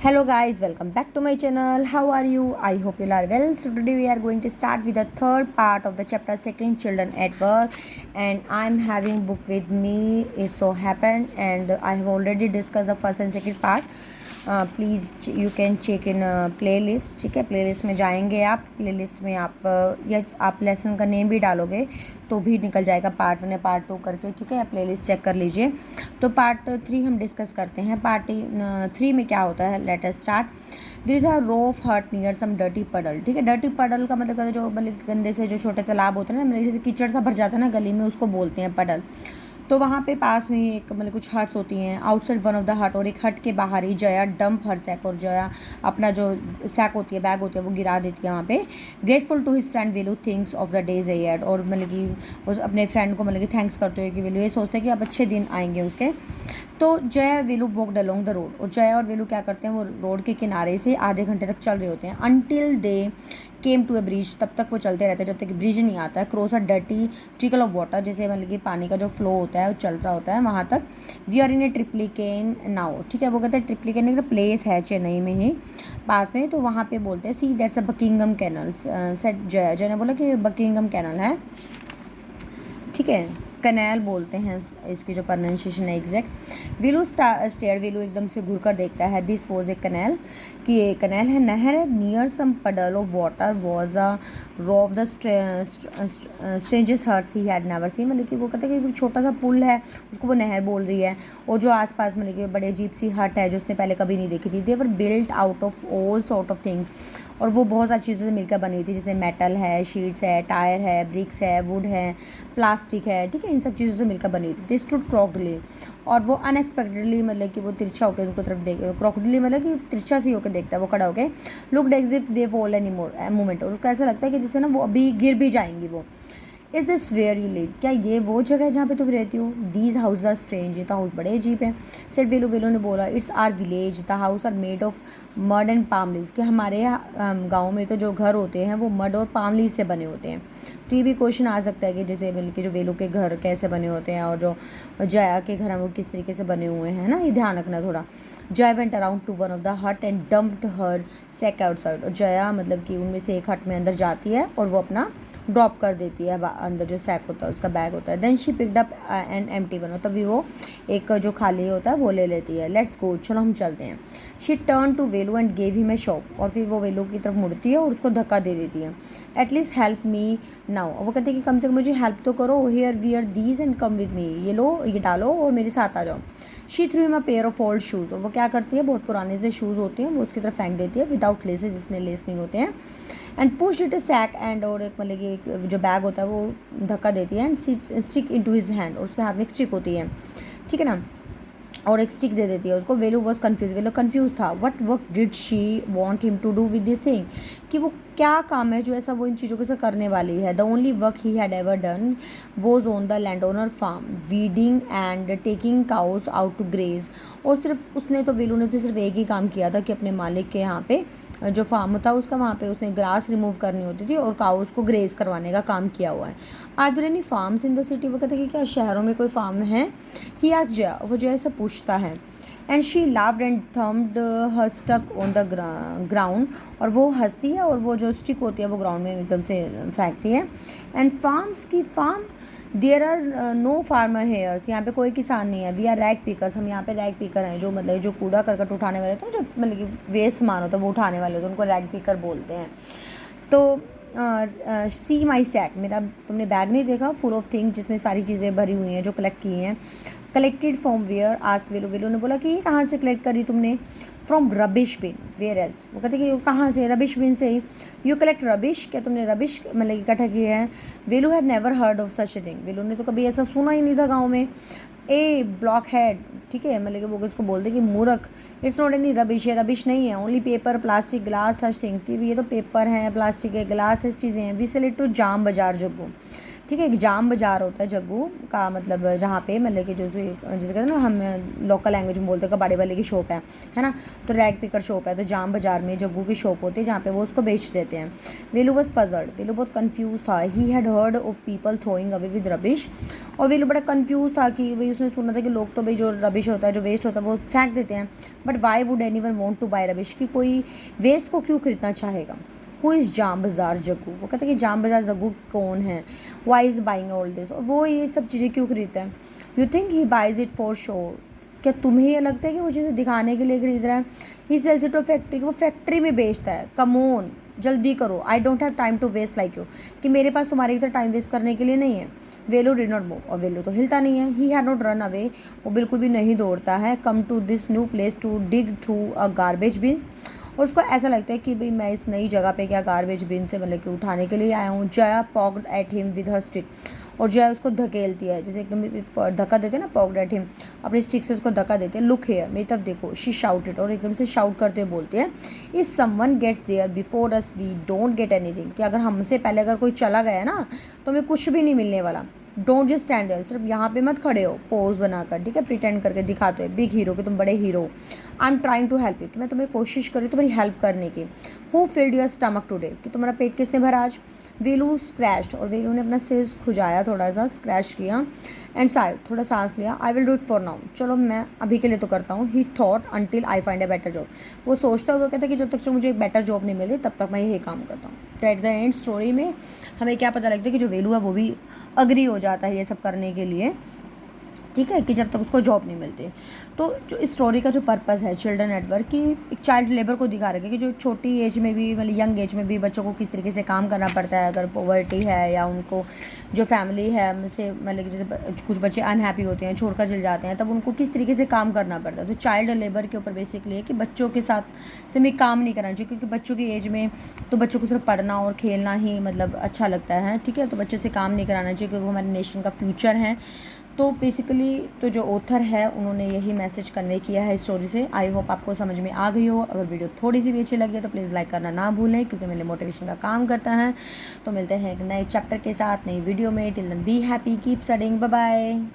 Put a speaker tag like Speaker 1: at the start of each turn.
Speaker 1: Hello guys, welcome back to my channel. How are you? I hope you are well. So today we are going to start with the third part of the chapter second, children at work, and I'm having book with me. It so happened, and I have already discussed the first and second part. Please you can check in playlist. ठीक है, playlist में जाएंगे आप. Playlist में आप या आप lesson का नेम भी डालोगे तो भी निकल जाएगा पार्ट 1 या पार्ट 2 करके. ठीक है, आप प्लेलिस्ट चेक कर लीजिए. तो पार्ट 3 हम डिस्कस करते हैं. पार्ट 3 में क्या होता है, let us start. There is a row of hut near some dirty puddle. ठीक है, डर्टी पडल का मतलब जो गंदे से जो छोटे तालाब होते हैं ना, मतलब जैसे कीचड़ सा भर जाता है ना गली में, उसको बोलते हैं पडल. तो वहाँ पे पास में ही एक कुछ हट्स होती हैं. आउटसाइड वन ऑफ द हट, और एक हट के बाहर ही जया डंप हर सैक, और जया अपना जो सैक होती है, बैग होती है, वो गिरा देती है वहाँ पे. Grateful to his friend Velu things of the days ahead, और कि उस अपने फ्रेंड को कि थैंक्स करते हुए कि वेलू ये सोचते हैं कि अब अच्छे दिन आएंगे उसके. तो जया वेलू वॉकड अलोंग द रोड, और जया और वेलू क्या करते हैं, वो रोड के किनारे से आधे घंटे तक चल रहे होते हैं. Until they came to a bridge, तब तक वो चलते रहते हैं जब तक ब्रिज नहीं आता है. Cross a dirty trickle of water, जैसे कि पानी का जो फ्लो होता है वो चल रहा होता है वहाँ तक. We are in a Triplicane now. ठीक है, वो कहते हैं ट्रिप्लिकेन एक प्लेस है चेन्नई में ही पास में. तो वहाँ पे बोलते हैं see that's a Buckingham canal. Said Jai ने बोला कि बकिंगम कैनल है. ठीक है, कनाल बोलते हैं इसकी जो प्रोनाउंसिएशन है एग्जैक्ट. वीलू स्टेयर, वीलू एकदम से घूर कर देखता है. दिस वॉज ए कनाल, कि ये कनाल है, नहर है. Near some puddle of water was a row of the strangest huts he had never seen. कि वो कहते हैं कि छोटा सा पुल है, उसको वो नहर बोल रही है. और जो आसपास कि बड़े अजीब सी हट है जो उसने पहले कभी नहीं देखी थी. They were built out of all sort of thing, और वो बहुत सारी चीज़ों से मिलकर बनी हुई थी, जैसे मेटल है, शीट्स है, टायर है, ब्रिक्स है, वुड है, प्लास्टिक है. ठीक है, इन सब चीज़ों से मिलकर बनी हुई थी. दे स्टूड क्रॉकडली, और वो अनएक्सपेक्टेडली कि वो तिरछा होकर उनको तरफ देख, क्रॉकडली कि तिरछा सी होकर देखता है वो खड़ा होकर. Looked as if they fall any moment, और उसको ऐसा लगता है कि जैसे ना वो अभी गिर भी जाएंगी वो. Is this where you live, क्या ये वो जगह है जहाँ पे तुम रहती हो. दीज हाउस आर स्ट्रेंज, ये तो हाउस बड़े अजीब हैं. सेट वेलू, वेलू ने बोला it's our village, the house are made of mud and palm leaves, कि हमारे गाँव में तो जो घर होते हैं वो मड और पाम लीव से बने होते हैं. तो ये भी क्वेश्चन आ सकता है कि जैसे कि जो वेलू के घर कैसे बने होते हैं और जो जया के घर हैं वो किस तरीके से बने हुए हैं ना, ये ध्यान रखना थोड़ा. Jaya went around to one of the hut and dumped her sack outside, और जया कि उनमें से एक हट में अंदर जाती है और वो अपना ड्रॉप कर देती है अंदर जो सैक होता है, उसका बैग होता है. Then she picked up an empty one, तभी वो एक जो खाली होता है वो ले लेती है. लेट्स गो, चलो हम चलते हैं. She turn to Velu and gave him a shop, और फिर वो वेलू की तरफ मुड़ती है और उसको धक्का दे देती है. एटलीस्ट हेल्प मी नाउ, वो कहते हैं कि कम से कम मुझे हेल्प तो करो. Here wear these and come with me, ये लो, ये डालो और मेरे साथ आ जाओ. She threw him a pair of old shoes, और वो क्या करती है, बहुत पुराने से शूज़ होते हैं वो उसकी तरफ फेंक देती है विदाउट लेसेस, जिसमें लेस नहीं होते हैं. And push it a sack and, और एक कि एक जो बैग होता है वो धक्का देती है. And stick into his hand, और उसके हाथ में एक स्टिक होती है. ठीक है ना, और एक स्टिक दे देती है उसको. Velu was confuse, Velu confuse था. What work did she want him to do with this thing, कि वो क्या काम है जो ऐसा वो इन चीज़ों के साथ करने वाली है. The only work he had ever done was on the land owner farm, weeding and taking cows out to graze. और सिर्फ उसने तो वेलू ने तो सिर्फ एक ही काम किया था कि अपने मालिक के यहाँ पे जो फार्म था उसका, वहाँ पे उसने ग्रास रिमूव करनी होती थी और काउज को ग्रेज करवाने का काम किया हुआ है. Are there any farms in the city, वो कहते हैं कि क्या शहरों में कोई फार्म है. ही आज जया, वो जो है सब पूछता है. And she laughed and thumped her stick on the ground, और वो हंसती है और वो जो स्टिक होती है वो ग्राउंड में एकदम से फेंकती है. एंड फार्म्स की farm, there are no farmers here, यहाँ पे कोई किसान नहीं है. वी आर रैग पिकर्स, हम यहाँ पे रैग पिकर हैं, जो जो कूड़ा करकट उठाने वाले होते हैं, जो कि वेस्ट सामान होता है वो उठाने वाले होते हैं, उनको रैग पिकर बोलते हैं. तो सी माई सैक, मेरा तुमने बैग नहीं देखा, फुल ऑफ थिंग, जिसमें सारी चीज़ें भरी हुई हैं जो कलेक्ट की हैं. Collected from where, ask Velu, Velu ने बोला कि ये कहाँ से कलेक्ट करी तुमने. From rubbish bin, where else, वो कहते कि कहाँ से, रबिश बिन से ही. यू कलेक्ट रबिश, क्या तुमने रबिश इकट्ठा किया है. Velu had never heard of such a thing, Velu ने तो कभी ऐसा सुना ही नहीं था गाँव में. ए ब्लॉक हेड, ठीक है, कि वो उसको बोलते कि मूर्ख. इट्स नॉट एनी रबिश, ये रबिश नहीं है. Only paper, plastic, glass, such thing, कि ये तो पेपर हैं, प्लास्टिक है, ग्लास है, चीज़ें हैं. वी सेल इट टू जाम बाजार जब्बू. ठीक है। एक जाम बाज़ार होता है जग्गू का, मतलब जहाँ पे मतलब कि जैसे कहते हैं ना, हम लोकल लैंग्वेज में बोलते हैं कबाड़ी वाले की शॉप है ना। तो रैग पिकर शॉप है, तो जाम बाज़ार में जग्गू की शॉप होती है जहाँ पे वो उसको बेच देते हैं। वेलू वॉज पजल्ड, वेलू बहुत कन्फ्यूज था। He had heard of people throwing away with rubbish, और वेलू बड़ा कन्फ्यूज था कि भाई उसने सुना था कि लोग तो भाई जो रबिश होता है, जो वेस्ट होता है, वो फेंक देते हैं। But why would anyone want to buy rubbish, कि कोई वेस्ट को क्यों खरीदना चाहेगा। हु इज़ जाम बाज़ार जग्गू, वो कहते हैं कि जाम बाज़ार जग्गू कौन है। Why is buying all this, और वो ये सब चीज़ें क्यों खरीदता है। You think he buys it for show, क्या तुम्हें ये लगता है कि वो चीज़ें दिखाने के लिए खरीद रहा है। He sells it to factory, वो फैक्ट्री में बेचता है। कम ऑन, जल्दी करो, I don't have time to waste like you, कि मेरे पास तुम्हारी तरह टाइम वेस्ट करने के लिए नहीं है। वेलो डिड नॉट मूव, और वेलो तो हिलता नहीं है। He had not run away, वो बिल्कुल भी नहीं दौड़ता है। Come to this new place to dig through a garbage bins, और उसको ऐसा लगता है कि भाई मैं इस नई जगह पे क्या गार्बेज बिन से मतलब कि उठाने के लिए आया हूँ। Jaya poked at him with her stick, और जया उसको धकेलती है, जैसे एकदम धक्का देते हैं ना, पॉक्ड एट हिम, अपनी स्टिक से उसको धक्का देते हैं। लुक हेयर, मेरी तरफ देखो। शी शाउटेड, और एकदम से शाउट करते हुए बोलते हैं, if someone gets there before us we don't get anything, कि अगर हमसे पहले अगर कोई चला गया ना तो हमें कुछ भी नहीं मिलने वाला। डोंट जस्ट स्टैंड देयर, सिर्फ यहाँ पे मत खड़े हो पोज बनाकर, ठीक है, प्रिटेंड करके दिखाते हो बिग हीरो कि तुम बड़े hero. I am trying to help you, कि मैं तुम्हें कोशिश कर रही हूँ तुम्हारी हेल्प करने की। Who field your stomach today, कि तुम्हारा पेट किसने भरा आज। वेलू स्क्रैच्ड, और वेलू ने अपना सिर खुजाया, थोड़ा सा स्क्रैच किया। एंड साइड, थोड़ा सांस लिया। I will do it for now, चलो मैं अभी के लिए तो करता हूँ। ही thought until I find a better job, वो सोचता हुआ कहता है कि जब तक मुझे एक बेटर जॉब नहीं मिलती तब तक मैं यही काम करता हूँ। तो एट द एंड स्टोरी में हमें क्या पता लगता है कि जो वेलू है वो भी अग्री हो जाता है ये सब करने के लिए, ठीक है, कि जब तक उसको जॉब नहीं मिलती। तो जो इस स्टोरी का जो पर्पस है चिल्ड्रन एट वर्क, कि एक चाइल्ड लेबर को दिखा रहा है कि जो छोटी एज में भी मतलब यंग एज में भी बच्चों को किस तरीके से काम करना पड़ता है। अगर पॉवर्टी है या उनको जो फैमिली है से मतलब कि जैसे कुछ बच्चे अनहैप्पी होते हैं, छोड़कर चले जाते हैं, तब उनको किस तरीके से काम करना पड़ता है। तो चाइल्ड लेबर के ऊपर बेसिकली है कि बच्चों के साथ से हमें काम नहीं करना चाहिए, क्योंकि बच्चों की एज में तो बच्चों को सिर्फ पढ़ना और खेलना ही मतलब अच्छा लगता है, ठीक है। तो बच्चों से काम नहीं कराना चाहिए, क्योंकि हमारे नेशन का फ्यूचर है। तो बेसिकली तो जो ऑथर है उन्होंने यही मैसेज कन्वे किया है स्टोरी से। आई होप आपको समझ में आ गई हो। अगर वीडियो थोड़ी सी भी अच्छी लगी है तो प्लीज़ लाइक करना ना भूलें, क्योंकि मेरे मोटिवेशन का काम करता है। तो मिलते हैं एक नए चैप्टर के साथ नई वीडियो में। Till then be happy, keep studying, bye bye.